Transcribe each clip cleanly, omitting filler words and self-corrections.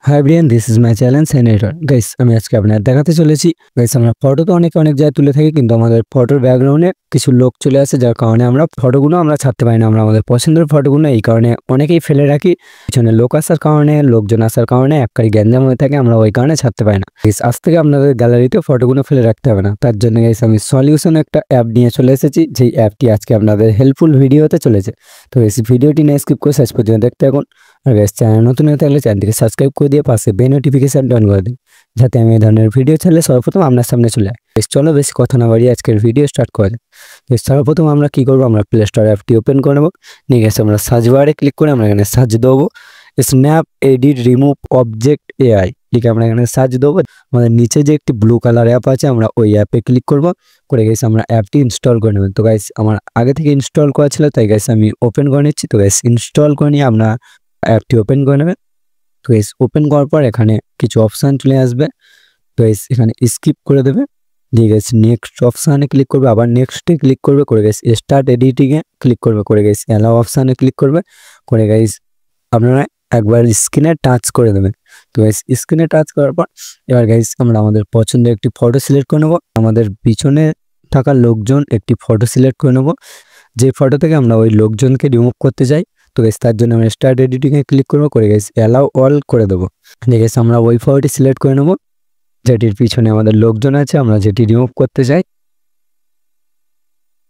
High Brian, this is my challenge senator. Guys, আমি আজকে আপনার দেখাতে চলেছি। গাইস, আমরা ফটো তো অনেক জায়গায় তুলে থাকি, কিন্তু আমাদের ফটোর ব্যাকগ্রাউন্ডে কিছু লোক চলে আসে, যার কারণে আমরা ফটোগুলো ছাড়তে পারি না। আমরা আমাদের পছন্দের ফটোগুলো এই কারণে অনেকেই ফেলে রাখি। পিছনে লোক আসার কারণে, লোকজন আসার কারণে একবারই গ্যাঞ্জাম হয়ে থাকে, আমরা ওই কারণে ছাড়তে পারি না। গাইস, আজ থেকে আপনাদের গ্যালারিতে ফটোগুলো ফেলে রাখতে হবে না। তার জন্য গাইস আমি সলিউশন একটা অ্যাপ নিয়ে চলে এসেছি, যেই অ্যাপটি আজকে আপনাদের হেল্পফুল ভিডিও হতে চলেছে। তো এই ভিডিওটি নিয়ে স্কিপ করে শেষ পর্যন্ত দেখতে এখন। আর গাইস, চ্যানেল নতুন হয়ে থাকলে চ্যানেলটিকে সাবস্ক্রাইব করে দিয়ে পাশে বেল নোটিফিকেশন অন করে দিন, যাতে আমি এই ধরনের ভিডিও ছাড়লে সর্বপ্রথম আপনার সামনে চলে আসে। চলো বেশি কথা না বাড়িয়ে আজকের ভিডিও স্টার্ট করে দিই। সর্বপ্রথম আমরা কি করবো, আমরা প্লে স্টোর অ্যাপটি ওপেন করে নেবো। নিয়ে গেছে আমরা সার্চ বারে ক্লিক করে আমরা এখানে সার্চ দেবো snap edit remove object AI লিখে আমরা এখানে সার্চ দেবো। আমাদের নিচে যে একটি ব্লু কালার অ্যাপ আছে, আমরা ওই অ্যাপে ক্লিক করবো। করে গেছে আমরা অ্যাপটি ইনস্টল করে নেবেন। তো গাইস, আমার আগে থেকে ইনস্টল করা ছিল, তাই গাইস আমি ওপেন করে নিচ্ছি। তো গাইস, ইনস্টল করে নিয়ে আমরা অ্যাপটি ওপেন করে নেবেন। তো গাইস, ওপেন করার পর এখানে কিছু অপশান চলে আসবে। তো গাইস, এখানে স্কিপ করে দেবে। দিয়ে গেছে নেক্সট অপশানে ক্লিক করবে, আবার নেক্সটে ক্লিক করবে। করে গেছে স্টার্ট এডিটিংয়ে ক্লিক করবে। করে গেছে অ্যালাও অপশানে ক্লিক করবে। করে গাইস, আপনারা একবার স্ক্রিনে টাচ করে দেবেন। তো গাইস, স্ক্রিনে টাচ করার পর এবার গাইস আমরা আমাদের পছন্দের একটি ফটো সিলেক্ট করে নেব। আমাদের পিছনে থাকা লোকজন একটি ফটো সিলেক্ট করে নেব, যে ফটো থেকে আমরা ওই লোকজনকে রিমুভ করতে চাই। তো গাইস, তার জন্য আমরা স্টার্ট এডিটিংয়ে ক্লিক করবো। করে গাইস অ্যালাউ অল করে দেবো। দিয়ে গাইস আমরা ওই ফটোটি সিলেক্ট করে নেব, যেটির পিছনে আমাদের লোকজন আছে, আমরা যেটি রিমুভ করতে চাই।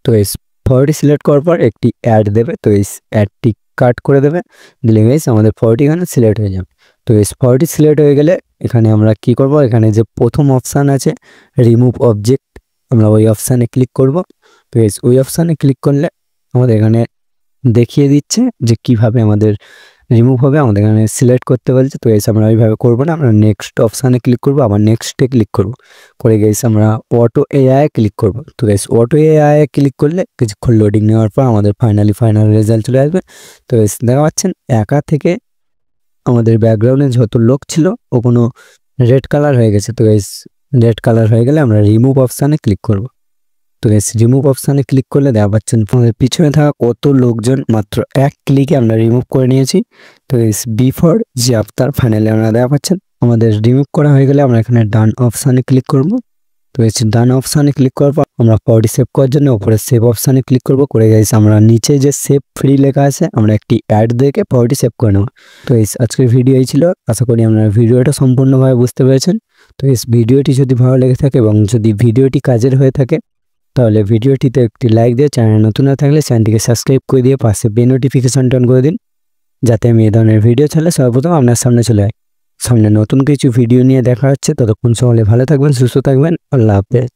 তো গাইস, ফটোটি সিলেক্ট করার পর একটি অ্যাড দেবে। তো এই অ্যাডটি কাট করে দেবে। দিলে গাইস আমাদের ফটোটি এখানে সিলেক্ট হয়ে যাবে। তো এই ফটোটি সিলেক্ট হয়ে গেলে এখানে আমরা কি করব, এখানে যে প্রথম অপশান আছে রিমুভ অবজেক্ট, আমরা ওই অপশানে ক্লিক করব। তো গাইস, ওই অপশানে ক্লিক করলে আমাদের এখানে দেখিয়ে দিচ্ছে যে কিভাবে আমাদের রিমুভ হবে। আমাদের এখানে সিলেক্ট করতে বলছে। তো গাইস, আমরা ওইভাবে করবো না, আমরা নেক্সট অপশানে ক্লিক করবো, আবার নেক্সটে ক্লিক করব। করে গাইস আমরা অটো এআই ক্লিক করব। তো গাইস, অটো এআই ক্লিক করলে কিছুক্ষণ লোডিং নেওয়ার পর আমাদের ফাইনাল রেজাল্ট চলে আসবে। তো গাইস, দেখা পাচ্ছেন একা থেকে আমাদের ব্যাকগ্রাউন্ডে যত লোক ছিল ও কোনো রেড কালার হয়ে গেছে। তো গাইস, রেড কালার হয়ে গেলে আমরা রিমুভ অপশানে ক্লিক করব। তো গাইস, রিমুভ অপশানে ক্লিক করলে দেখা পাচ্ছেন আমাদের পিছনে থাকা কত লোকজন মাত্র এক ক্লিকে আমরা রিমুভ করে নিয়েছি। তো গাইস, বিফোর যে আফটার ফাইনালি আমরা দেখা পাচ্ছেন আমাদের রিমুভ করা হয়ে গেলে আমরা এখানে ডান অপশানে ক্লিক করব। তো গাইস, ডান অপশানে ক্লিক করার পর আমরা ফটোটি সেভ করার জন্য উপরে সেভ অপশানে ক্লিক করব। করে গাইস আমরা নিচে যে সেভ ফ্রি লেখা আছে, আমরা একটি অ্যাড দেখে ফটোটি সেভ করে নেব। তো গাইস, আজকের ভিডিও এই ছিল। আশা করি আপনারা ভিডিওটা সম্পূর্ণভাবে বুঝতে পেরেছেন। তো গাইস, ভিডিওটি যদি ভালো লেগে থাকে এবং যদি ভিডিওটি কাজের হয়ে থাকে, তাহলে ভিডিওটিতে একটি লাইক দিয়ে, চ্যানেল নতুন না থাকলে চ্যানেলটিকে সাবস্ক্রাইব করে দিয়ে পাশে বেল নোটিফিকেশন অন করে দিন, যাতে আমি এই ধরনের ভিডিও ছাড়লে সর্বপ্রথম আপনার সামনে চলে আসি। সামনে নতুন কিছু ভিডিও নিয়ে দেখা হচ্ছে। ততক্ষণ সকলে ভালো থাকবেন, সুস্থ থাকবেন। আল্লাহ হাফেজ।